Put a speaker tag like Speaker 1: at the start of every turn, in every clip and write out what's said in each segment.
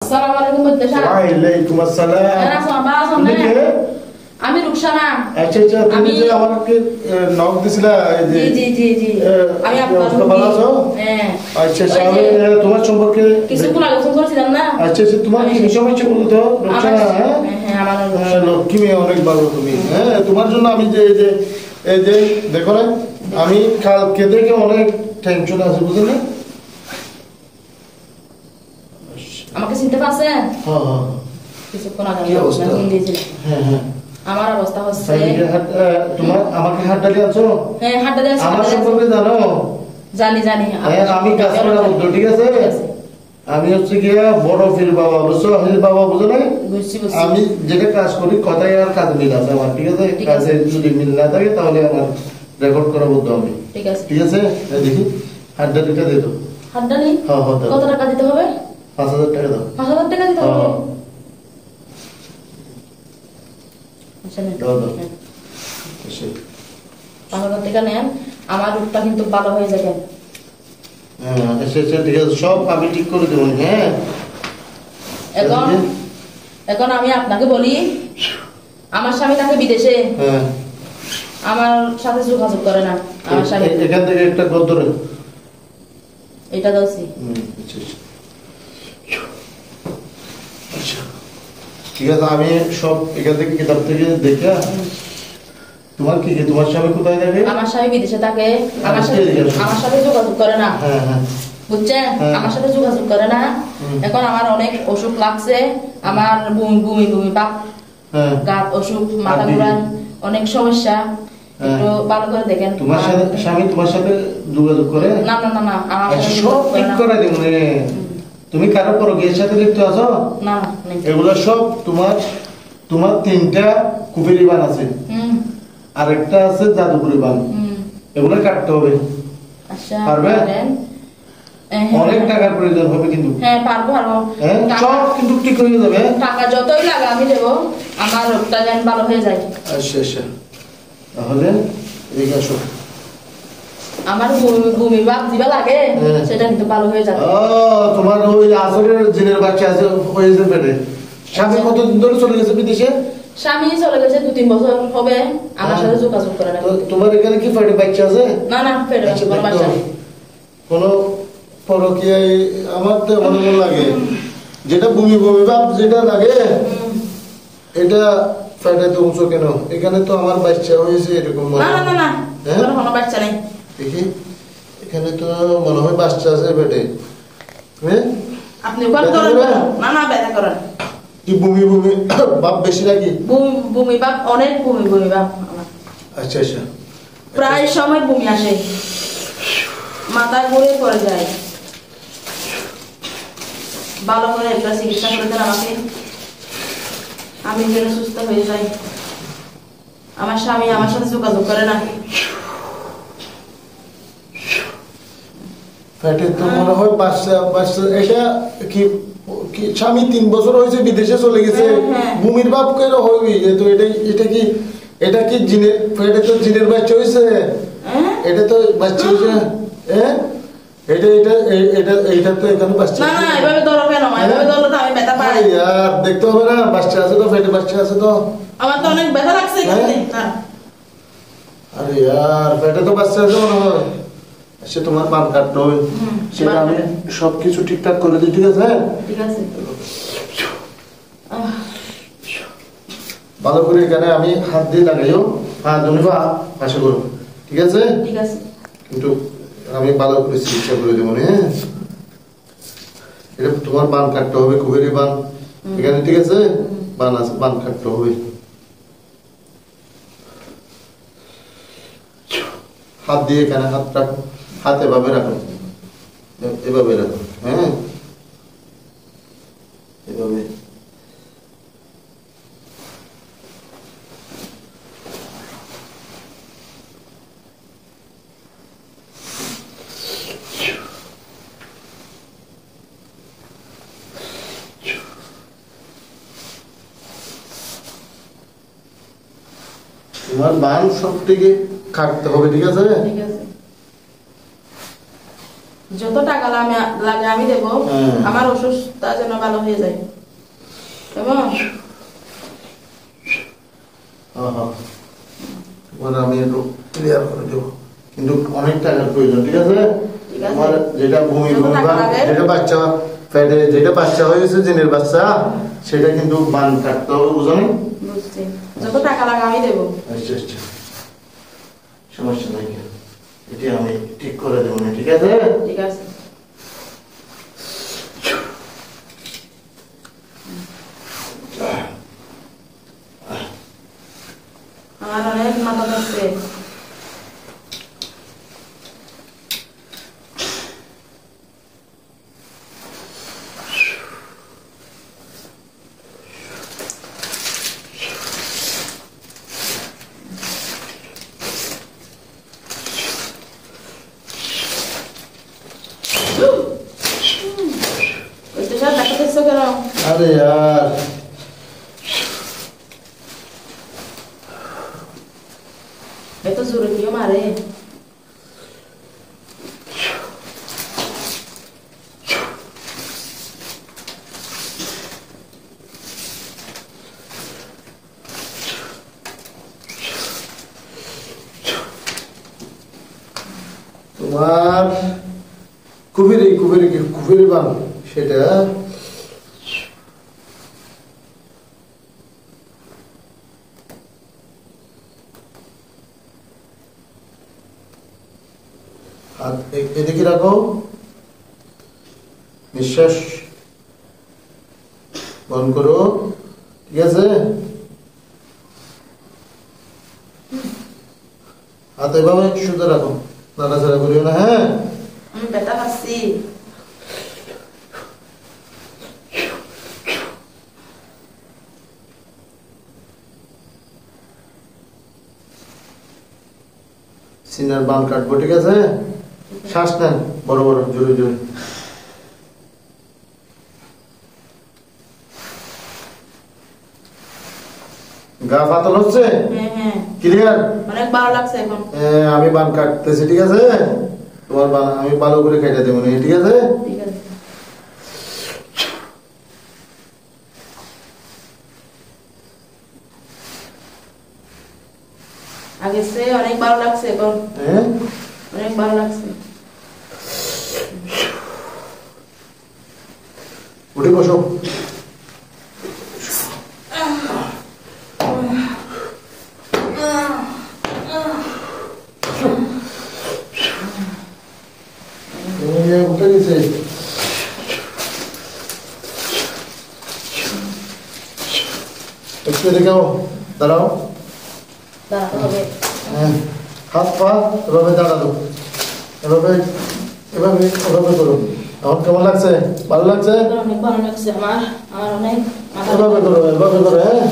Speaker 1: আসসালামু আলাইকুম বদ্দা সাহেব।
Speaker 2: ওয়ালাইকুম আসসালাম।
Speaker 1: আমি রুকসানা।
Speaker 2: আচ্ছা আচ্ছা, তুমি যে আমাকে নক দিছিলা এই যে
Speaker 1: জি আমি আপনার
Speaker 2: ভালো আছো?
Speaker 1: হ্যাঁ।
Speaker 2: আচ্ছা সামনে তোমার সম্পর্কে
Speaker 1: কিছুক্ষণ আলোচনা করেছিলাম না।
Speaker 2: আচ্ছা আচ্ছা, তোমার কি সময় ছিল বলো তো রুকসানা?
Speaker 1: হ্যাঁ আমার
Speaker 2: লক্ষ্মী মেয়ে, অনেক ভালো তুমি। হ্যাঁ, তোমার জন্য আমি যে এই যে দেখো না, আমি কালকে থেকে অনেক টেনশন আছে বুঝলে না?
Speaker 1: আমাকে চিনতে পারছেন?
Speaker 2: হ্যাঁ হ্যাঁ।
Speaker 1: কিছুক্ষণ আগে
Speaker 2: কি অবস্থা? হ্যাঁ হ্যাঁ।
Speaker 1: আমার অবস্থা হচ্ছে
Speaker 2: তোমার আমাকে হাতটা দিয়ে আছো?
Speaker 1: হ্যাঁ হাতটা দিয়ে
Speaker 2: আমার সম্পর্কে জানো?
Speaker 1: জানি
Speaker 2: হ্যাঁ, আমি কাজ করা বলতো, ঠিক আছে? আমি হচ্ছে গিয়া বড় ফির বাবা, বুঝছো? ফির বাবা বুঝো না? আমি যেটা কাজ করি কথায় আর কাজ মিল আছে আমার, ঠিক আছে? কাজে যদি মিল না থাকে তাহলে আমার রেকর্ড করা বলতে হবে, ঠিক আছে? দেখি হাতটা দুটা দিয়ে দাও।
Speaker 1: হাতটা নেই?
Speaker 2: হ্যাঁ হ্যাঁ।
Speaker 1: কত টাকা দিতে হবে?
Speaker 2: 5000 টাকা দাও।
Speaker 1: 5000 টাকা দিতে হবে?
Speaker 2: দাও দাও।
Speaker 1: 5000 টাকা নেন, আমার রূপটা কিন্তু ভালো হয়ে যাবে।
Speaker 2: হ্যাঁ আচ্ছা ঠিক আছে, সব আমি ঠিক করে দেবো। হ্যাঁ,
Speaker 1: এখন আমি আপনাকে বলি, আমার স্বামী থাকে বিদেশে, আমার সাথে যোগাযোগ করে না। আমার স্বামী
Speaker 2: এখান থেকে একটা গদ্দর
Speaker 1: এটা দাওছি।
Speaker 2: আচ্ছা ঠিক আছে, আমি সব এখান থেকে কিতাব থেকে দেখে। তোমার কি তোমার স্বামী কোথায় থাকে?
Speaker 1: আমার স্বামী বিদেশে থাকে, আমার সাথে যোগাযোগ করে না। বুঝছেন? আমার সাথে যোগাযোগ করে না। এখন আমার অনেক অসুখ লাগছে, আমার বমি ভাব, গাত অসুখ, মাথা ঘোরা, অনেক সমস্যা। একটু ভালো করে দেখেন।
Speaker 2: তোমার সাথে স্বামী তোমার সাথে যোগাযোগ করে?
Speaker 1: না আমার সাথে
Speaker 2: সব ঠিক করে দেব। তুমি কারো পরকীয়ার সাথে লিপ্ত আছো?
Speaker 1: না।
Speaker 2: এগুলো সব তোমার 3টা কুফরি বান আছে, আরেকটা আছে জাদুকরি বান। এগুলো কাটতে হবে।
Speaker 1: আচ্ছা
Speaker 2: পারবে? অনেক টাকার প্রয়োজন হবে কিন্তু।
Speaker 1: হ্যাঁ পারবো।
Speaker 2: সব কিন্তু ঠিক হয়ে যাবে।
Speaker 1: টাকা যতই লাগে আমি দেবো, আমার রোগটা যেন ভালো হয়ে যায়।
Speaker 2: আচ্ছা তাহলে এদিকে আসো।
Speaker 1: আমার বমি ভাব দিবা লাগে, সেটা কিন্তু ভালো হয়ে যাবে।
Speaker 2: তোমার ওই আসরের জিনের বাচ্চা আছে হয়েছে পেটে। স্বামী কতদিন ধরে চলে গেছে বিদেশে?
Speaker 1: স্বামী চলে গেছে 2-3 বছর হবে, আমার সাথে যোগাযোগ করে না।
Speaker 2: তোমার এখানে কি পেটে বাচ্চা আছে?
Speaker 1: না পেটে বাচ্চা নেই।
Speaker 2: কোনো পরকীয়ায় আমার তো মনে লাগে যেটা বমি ভাব যেটা লাগে, এটা পেটে তো উঁচু কেন? এখানে তো আমার বাচ্চা হয়েছে এরকম।
Speaker 1: না কোনো বাচ্চা নেই।
Speaker 2: দেখি এখানে তো মনে হয় বাচ্চা আছে পেটে।
Speaker 1: আপনি না ব্যথা করেন
Speaker 2: কি? বমি ভাব বেশি নাকি?
Speaker 1: বমি ভাব, অনেক বমি ভাব আমার।
Speaker 2: আচ্ছা
Speaker 1: প্রায় সময় বমি আসে, মাথা ঘুরে পড়ে যায়। ভালো করে একটা চিকিৎসা করে দেন আমাকে, আমি যেন সুস্থ হয়ে যাই। আমার স্বামী আমার সাথে যোগাযোগ করে না।
Speaker 2: পেটে তো মনে হয় বাচ্চা। এটা কি স্বামী 3 বছর হয়েছে বিদেশে চলে গেছে, ভূমির ভাব কেন হইবি? তো এটা কি জিনের পেটে তো জিনের বাচ্চা হয়েছে? এটা তো বাচ্চা হয়েছে। এটা তো এখানে বাচ্চা।
Speaker 1: না এভাবে ধরো কেন? এভাবে ধরলে তো আমি ব্যথা পাই।
Speaker 2: আর দেখতে হবে না, বাচ্চা আছে তো, পেটে বাচ্চা আছে তো।
Speaker 1: আমার তো অনেক ব্যথা লাগছে এখানে।
Speaker 2: আরে यार, পেটে তো বাচ্চা আছে মনে হয়। সে তোমার পান কাটতে হবে, সেটা আমি সবকিছু ঠিকঠাক করে দিই, ঠিক আছে?
Speaker 1: ঠিক আছে।
Speaker 2: ভালো করে এখানে আমি হাত দিয়ে লাগাইও, হাত ধরে পাশে করো, ঠিক আছে? কিন্তু আমি ভালো করে চিকিৎসা করে দেবো। হ্যাঁ, এটা তোমার বান কাটতে হবে, কুহেরি বান এখানে, ঠিক আছে? বান আছে, বান কাটতে হবে। হাত দিয়ে এখানে হাত রাখো, হাত এভাবে রাখো, এভাবে রাখো। হ্যাঁ, এভাবে। তোমার বান সব থেকে কাটতে হবে, ঠিক আছে?
Speaker 1: যত টাকা লাগে আমি দেব, আমার অসুস্থতা যেন ভালো হয়ে যায়, কেমন?
Speaker 2: আমি একটু ক্লিয়ার করে দেবো, কিন্তু অনেক টাকার প্রয়োজন, ঠিক আছে? আমার যেটা ভূমি যেটা বাচ্চা পেটে যেটা বাচ্চা হয়েছে জিনের বাচ্চা, সেটা কিন্তু বান কাটতে হবে, বুঝো না?
Speaker 1: বুঝছি, যত টাকা লাগে আমি দেবো।
Speaker 2: আচ্ছা আচ্ছা, সমস্যা নাই, এটা আমি ঠিক করে দেবো, ঠিক আছে?
Speaker 1: ঠিক আছে। আমার অনেক মাথা ধরছে।
Speaker 2: अरे यार
Speaker 1: मैं तो जरूरत क्यों मारे
Speaker 2: তোমার কুবেরি বান সেটা এদিকে রাখো, নিঃশ্বাস বন্ধ করো, ঠিক আছে? হাত এভাবে সোজা রাখো, নাড়াচাড়া করিও না, হ্যাঁ?
Speaker 1: আমি ব্যথা পাচ্ছি।
Speaker 2: সিনার বাল কাটবো, ঠিক আছে? শ্বাস নেন বড় বড়, জোরে জোরে। গা পাতল হচ্ছে? ক্লিয়ার?
Speaker 1: অনেক ভালো লাগছে এখন।
Speaker 2: আমি বান কাটতেছি, ঠিক আছে? তোমার বান আমি ভালো করে কেটে দেবো, ঠিক আছে?
Speaker 1: ঠিক আছে। আগে সে অনেক ভালো লাগছে এখন, অনেক ভালো লাগছে।
Speaker 2: উঠে বসো। উঠে গেছে, একটু দেখাও, দাঁড়াও,
Speaker 1: দাঁড়াতে হবে।
Speaker 2: হাত পা এভাবে দাঁড়ালো, এভাবে এভাবে এভাবে করো। এখন কেমন লাগছে? ভালো লাগছে?
Speaker 1: অনেক ভালো লাগছে আমার, আমার অনেক।
Speaker 2: এভাবে করো, এভাবে করো, হ্যাঁ?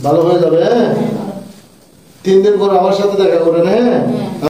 Speaker 2: ভালো হয়ে যাবে, হ্যাঁ? 3 দিন পর আমার সাথে দেখা করেন, হ্যাঁ?